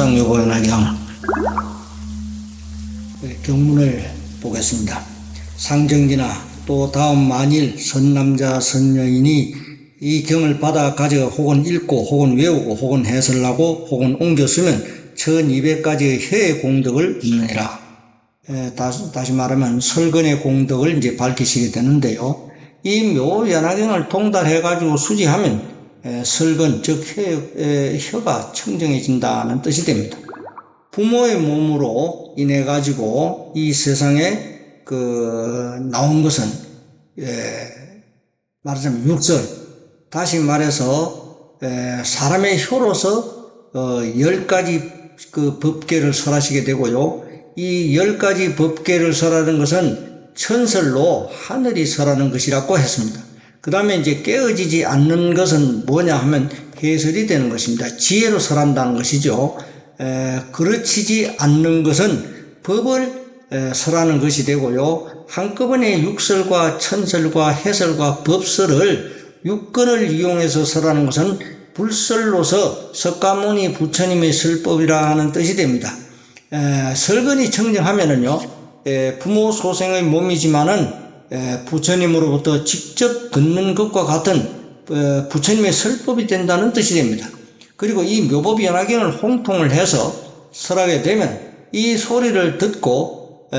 상상묘보연화경 경문을 보겠습니다. 상정기나 또 다음 만일 선남자 선여인이 이 경을 받아 가져 혹은 읽고 혹은 외우고 혹은 해설하고 혹은 옮겨 쓰면 1200가지의 혀의 공덕을 얻느니라. 다시 말하면 설근의 공덕을 이제 밝히시게 되는데요. 이 묘연화경을 통달해 가지고 수지하면 설근 즉 혀가 청정해진다는 뜻이 됩니다. 부모의 몸으로 인해 가지고 이 세상에 나온 것은 말하자면 육설, 다시 말해서 사람의 혀로서 10가지 법계를 설하시게 되고요. 이 10가지 법계를 설하는 것은 천설로 하늘이 설하는 것이라고 했습니다. 그 다음에 이제 깨어지지 않는 것은 뭐냐 하면 해설이 되는 것입니다. 지혜로 설한다는 것이죠. 그르치지 않는 것은 법을 설하는 것이 되고요. 한꺼번에 육설과 천설과 해설과 법설을 육근을 이용해서 설하는 것은 불설로서 석가모니 부처님의 설법이라 하는 뜻이 됩니다. 설근이 청정하면은요, 부모 소생의 몸이지만은 부처님으로부터 직접 듣는 것과 같은 부처님의 설법이 된다는 뜻이 됩니다. 그리고 이 묘법연화경을 홍통을 해서 설하게 되면 이 소리를 듣고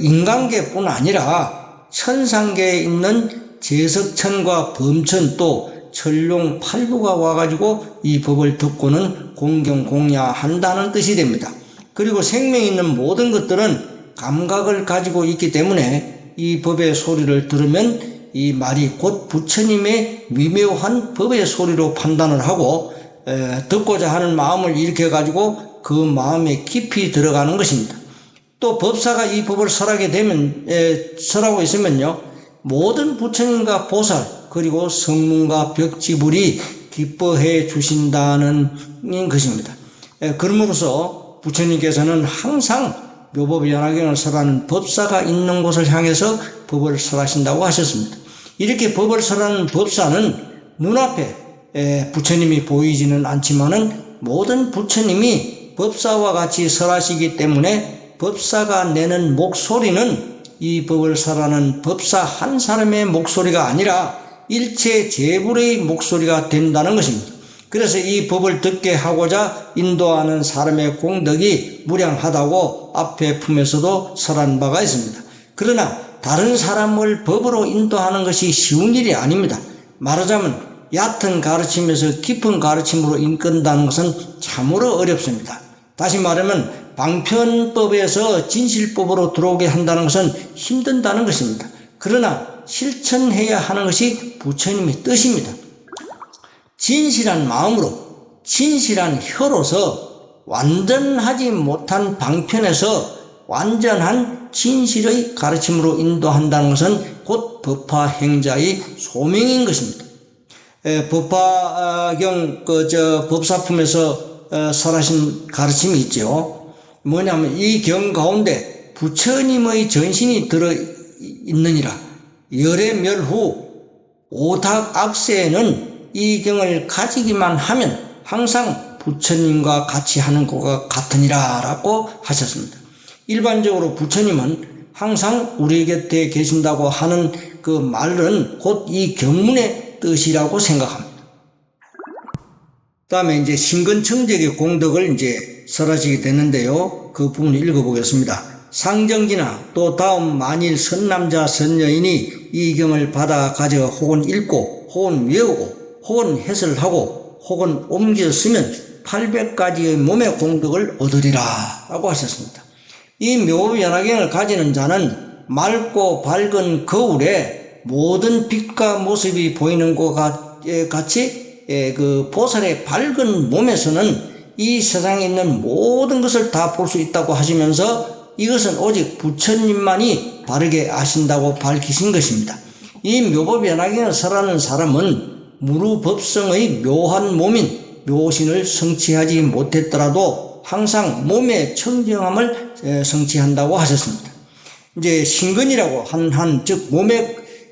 인간계뿐 아니라 천상계에 있는 제석천과 범천 또 천룡 팔부가 와가지고 이 법을 듣고는 공경 공야한다는 뜻이 됩니다. 그리고 생명이 있는 모든 것들은 감각을 가지고 있기 때문에 이 법의 소리를 들으면 이 말이 곧 부처님의 미묘한 법의 소리로 판단을 하고 듣고자 하는 마음을 일으켜 가지고 그 마음에 깊이 들어가는 것입니다. 또 법사가 이 법을 설하게 되면 설하고 있으면요, 모든 부처님과 보살 그리고 성문과 벽지불이 기뻐해 주신다는 것입니다. 그러므로서 부처님께서는 항상 묘법연화경을 설하는 법사가 있는 곳을 향해서 법을 설하신다고 하셨습니다. 이렇게 법을 설하는 법사는 눈앞에 부처님이 보이지는 않지만은 모든 부처님이 법사와 같이 설하시기 때문에 법사가 내는 목소리는 이 법을 설하는 법사 한 사람의 목소리가 아니라 일체 제불의 목소리가 된다는 것입니다. 그래서 이 법을 듣게 하고자 인도하는 사람의 공덕이 무량하다고 앞의 품에서도 설한 바가 있습니다. 그러나 다른 사람을 법으로 인도하는 것이 쉬운 일이 아닙니다. 말하자면 얕은 가르침에서 깊은 가르침으로 이끈다는 것은 참으로 어렵습니다. 다시 말하면 방편법에서 진실법으로 들어오게 한다는 것은 힘든다는 것입니다. 그러나 실천해야 하는 것이 부처님의 뜻입니다. 진실한 마음으로 진실한 혀로서 완전하지 못한 방편에서 완전한 진실의 가르침으로 인도한다는 것은 곧 법화행자의 소명인 것입니다. 법화경 법사품에서 설하신 가르침이 있죠. 뭐냐면 이 경 가운데 부처님의 전신이 들어 있느니라. 열애멸후 오탁악세에는 이 경을 가지기만 하면 항상 부처님과 같이 하는 것과 같으니라 라고 하셨습니다. 일반적으로 부처님은 항상 우리 곁에 계신다고 하는 그 말은 곧 이 경문의 뜻이라고 생각합니다. 다음에 이제 신근청적의 공덕을 이제 설하시게 되는데요. 그 부분을 읽어보겠습니다. 상정기나 또 다음 만일 선남자 선여인이 이 경을 받아 가져 혹은 읽고 혹은 외우고 혹은 해설하고 혹은 옮겨 쓰면 800가지의 몸의 공덕을 얻으리라 라고 하셨습니다. 이 묘연화경을 가지는 자는 맑고 밝은 거울에 모든 빛과 모습이 보이는 것과 같이 그 보살의 밝은 몸에서는 이 세상에 있는 모든 것을 다 볼 수 있다고 하시면서 이것은 오직 부처님만이 바르게 아신다고 밝히신 것입니다. 이 묘법연화경을 설하는 사람은 무루법성의 묘한 몸인 묘신을 성취하지 못했더라도 항상 몸의 청정함을 성취한다고 하셨습니다. 이제 신근이라고 즉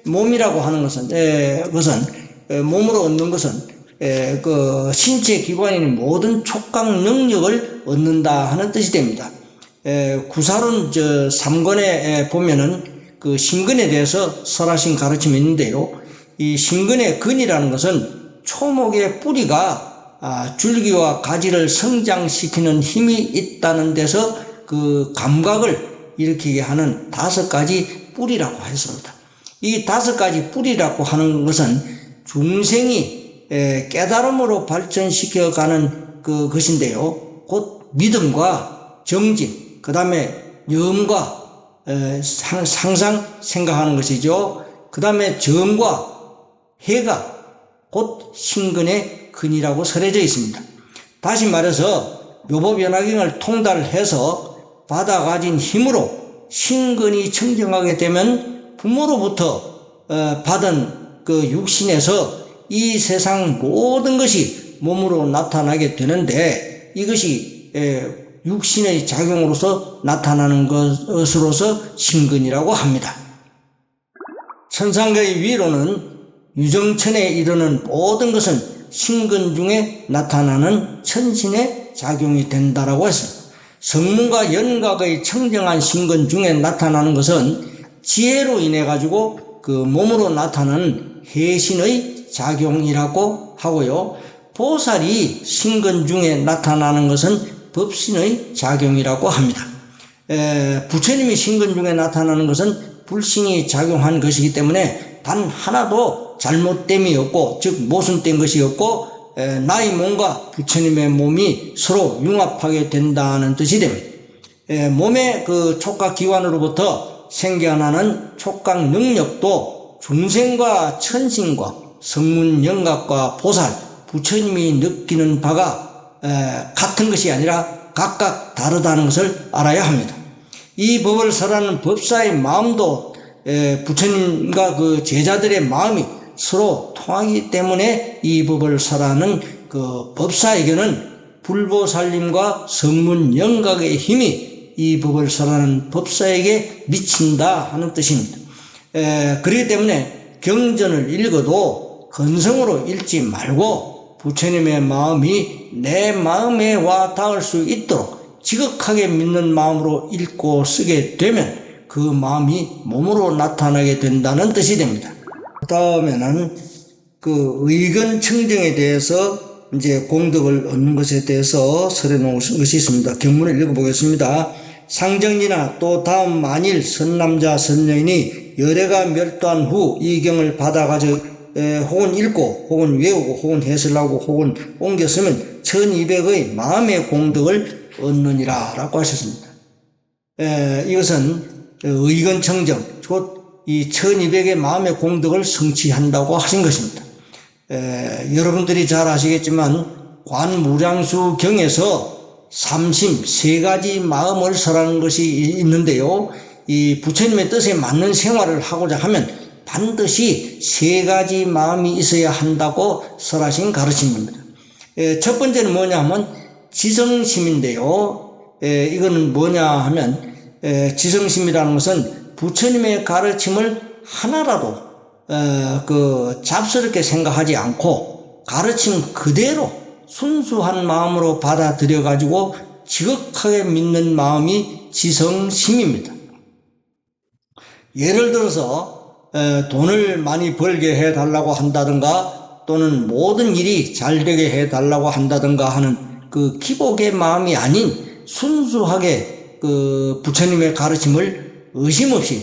몸이라고 하는 것은 몸으로 얻는 것은 그 신체 기관인 모든 촉각 능력을 얻는다 하는 뜻이 됩니다. 구사론 3권에 보면은 그 신근에 대해서 설하신 가르침이 있는데요. 이 신근의 근이라는 것은 초목의 뿌리가 줄기와 가지를 성장시키는 힘이 있다는 데서 그 감각을 일으키게 하는 5가지 뿌리라고 했습니다. 이 5가지 뿌리라고 하는 것은 중생이 깨달음으로 발전시켜가는 것인데요. 곧 믿음과 정진, 그 다음에 염과 항상 생각하는 것이죠. 그 다음에 정과 해가 곧 신근의 근이라고 설해져 있습니다. 다시 말해서 묘법연화경을 통달해서 받아 가진 힘으로 신근이 청정하게 되면 부모로부터 받은 그 육신에서 이 세상 모든 것이 몸으로 나타나게 되는데, 이것이 육신의 작용으로서 나타나는 것으로서 신근이라고 합니다. 천상의 위로는 유정천에 이르는 모든 것은 신근 중에 나타나는 천신의 작용이 된다라고 했습니다. 성문과 연각의 청정한 신근 중에 나타나는 것은 지혜로 인해 가지고 그 몸으로 나타나는 해신의 작용이라고 하고요. 보살이 신근 중에 나타나는 것은 법신의 작용이라고 합니다. 부처님이 신근 중에 나타나는 것은 불신이 작용한 것이기 때문에 단 하나도 잘못됨이 없고, 즉 모순된 것이 없고, 나의 몸과 부처님의 몸이 서로 융합하게 된다는 뜻이 됩니다. 몸의 그 촉각기관으로부터 생겨나는 촉각 능력도 중생과 천신과 성문영각과 보살, 부처님이 느끼는 바가 같은 것이 아니라 각각 다르다는 것을 알아야 합니다. 이 법을 설하는 법사의 마음도 부처님과 그 제자들의 마음이 서로 통하기 때문에 이 법을 설하는 그 법사에게는 불보살림과 성문영각의 힘이 이 법을 설하는 법사에게 미친다 하는 뜻입니다. 그렇기 때문에 경전을 읽어도 건성으로 읽지 말고 부처님의 마음이 내 마음에 와 닿을 수 있도록 지극하게 믿는 마음으로 읽고 쓰게 되면 그 마음이 몸으로 나타나게 된다는 뜻이 됩니다. 그 다음에는 그 의건 청정에 대해서 이제 공덕을 얻는 것에 대해서 설해 놓은 것이 있습니다. 경문을 읽어보겠습니다. 상정이나 또 다음 만일 선남자 선여인이 열애가 멸도한 후 이 경을 받아가지고 혹은 읽고 혹은 외우고 혹은 해설하고 혹은 옮겼으면 1200의 마음의 공덕을 얻느니라 라고 하셨습니다. 이것은 의건 청정, 곧 이 1200의 마음의 공덕을 성취한다고 하신 것입니다. 여러분들이 잘 아시겠지만 관무량수경에서 삼심 3가지 마음을 설하는 것이 있는데요. 이 부처님의 뜻에 맞는 생활을 하고자 하면 반드시 3가지 마음이 있어야 한다고 설하신 가르침입니다. 첫 번째는 뭐냐 하면 지성심인데요. 이거는 뭐냐 하면 지성심이라는 것은 부처님의 가르침을 하나라도 잡스럽게 생각하지 않고 가르침 그대로 순수한 마음으로 받아들여 가지고 지극하게 믿는 마음이 지성심입니다. 예를 들어서 돈을 많이 벌게 해달라고 한다든가 또는 모든 일이 잘 되게 해달라고 한다든가 하는 그 기복의 마음이 아닌 순수하게 그 부처님의 가르침을 의심 없이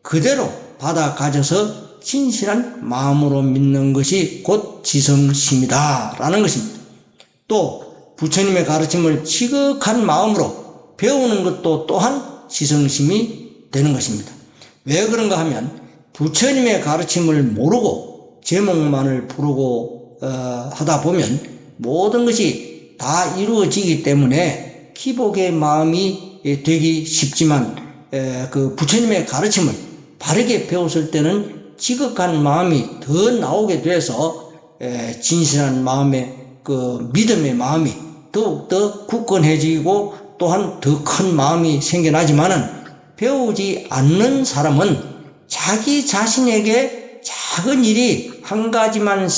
그대로 받아 가져서 진실한 마음으로 믿는 것이 곧 지성심이다 라는 것입니다. 또 부처님의 가르침을 지극한 마음으로 배우는 것도 또한 지성심이 되는 것입니다. 왜 그런가 하면 부처님의 가르침을 모르고 제목만을 부르고 하다 보면 모든 것이 다 이루어지기 때문에 기복의 마음이 되기 쉽지만 그 부처님의 가르침을 바르게 배웠을 때는 지극한 마음이 더 나오게 돼서 진실한 마음의 그 믿음의 마음이 더욱더 굳건해지고 또한 더 큰 마음이 생겨나지만은 배우지 않는 사람은 자기 자신에게 작은 일이 한 가지만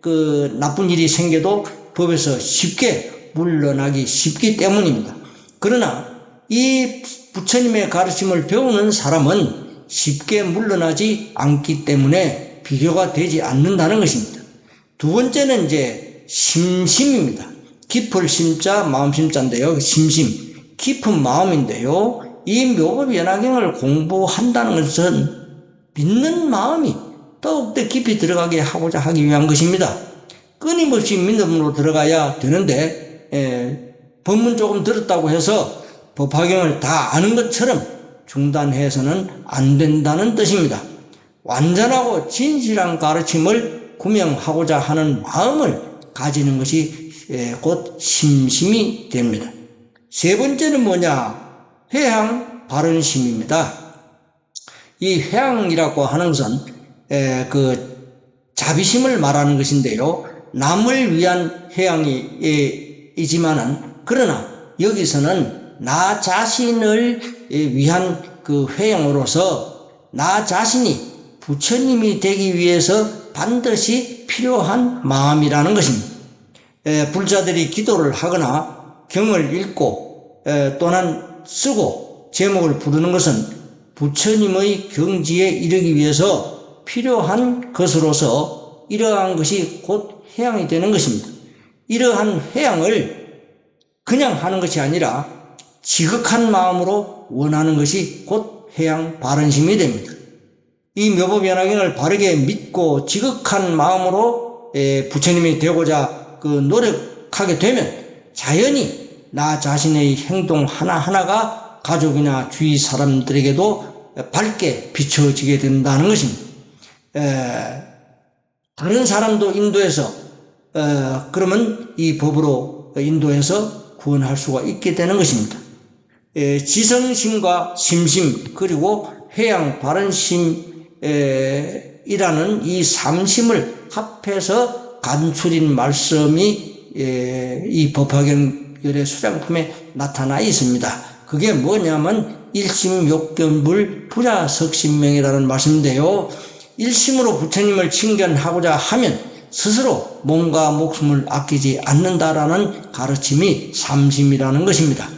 그 나쁜 일이 생겨도 법에서 쉽게 물러나기 쉽기 때문입니다. 그러나 이 부처님의 가르침을 배우는 사람은 쉽게 물러나지 않기 때문에 비교가 되지 않는다는 것입니다. 두 번째는 이제 심심입니다. 깊을 심자, 마음 심자인데요. 심심, 깊은 마음인데요. 이 묘법연화경을 공부한다는 것은 믿는 마음이 더욱더 깊이 들어가게 하고자 하기 위한 것입니다. 끊임없이 믿음으로 들어가야 되는데 법문 조금 들었다고 해서 법화경을 다 아는 것처럼 중단해서는 안 된다는 뜻입니다. 완전하고 진실한 가르침을 구명하고자 하는 마음을 가지는 것이 곧 심심이 됩니다. 세 번째는 뭐냐? 회향 바른심입니다. 이 회향이라고 하는 것은 그 자비심을 말하는 것인데요. 남을 위한 회향이지만은 그러나 여기서는 나 자신을 위한 그 회향으로서 나 자신이 부처님이 되기 위해서 반드시 필요한 마음이라는 것입니다. 불자들이 기도를 하거나 경을 읽고 또는 쓰고 제목을 부르는 것은 부처님의 경지에 이르기 위해서 필요한 것으로서 이러한 것이 곧 회향이 되는 것입니다. 이러한 회향을 그냥 하는 것이 아니라 지극한 마음으로 원하는 것이 곧 회향 바른심이 됩니다. 이 묘법연화경을 바르게 믿고 지극한 마음으로 부처님이 되고자 노력하게 되면 자연히 나 자신의 행동 하나하나가 가족이나 주위 사람들에게도 밝게 비춰지게 된다는 것입니다. 다른 사람도 인도해서 그러면 이 법으로 인도해서 구원할 수가 있게 되는 것입니다. 지성심과 심심 그리고 회향 바른심이라는 이 삼심을 합해서 간추린 말씀이 이 법화경열의 수장품에 나타나 있습니다. 그게 뭐냐면 일심욕견불 부자석신명이라는 말씀인데요. 일심으로 부처님을 친견하고자 하면 스스로 몸과 목숨을 아끼지 않는다라는 가르침이 삼심이라는 것입니다.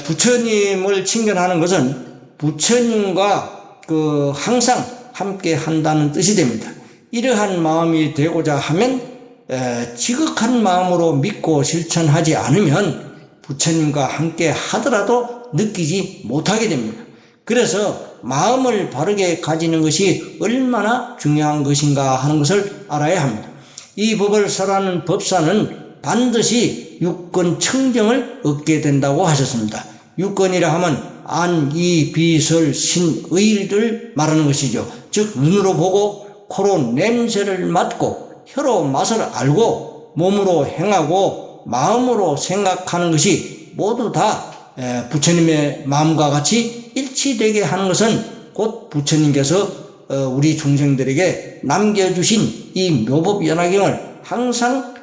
부처님을 친견하는 것은 부처님과 항상 함께 한다는 뜻이 됩니다. 이러한 마음이 되고자 하면 지극한 마음으로 믿고 실천하지 않으면 부처님과 함께 하더라도 느끼지 못하게 됩니다. 그래서 마음을 바르게 가지는 것이 얼마나 중요한 것인가 하는 것을 알아야 합니다. 이 법을 설하는 법사는 반드시 육권 청정을 얻게 된다고 하셨습니다. 육권이라 하면 안, 이, 비, 설, 신, 의를 말하는 것이죠. 즉 눈으로 보고 코로 냄새를 맡고 혀로 맛을 알고 몸으로 행하고 마음으로 생각하는 것이 모두 다 부처님의 마음과 같이 일치되게 하는 것은 곧 부처님께서 우리 중생들에게 남겨주신 이 묘법연화경을 항상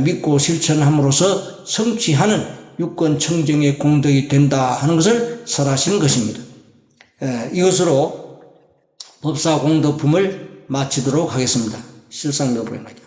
믿고 실천함으로써 성취하는 육권청정의 공덕이 된다 하는 것을 설하시는 것입니다. 이것으로 법사공덕품을 마치도록 하겠습니다. 실상묘법연화경.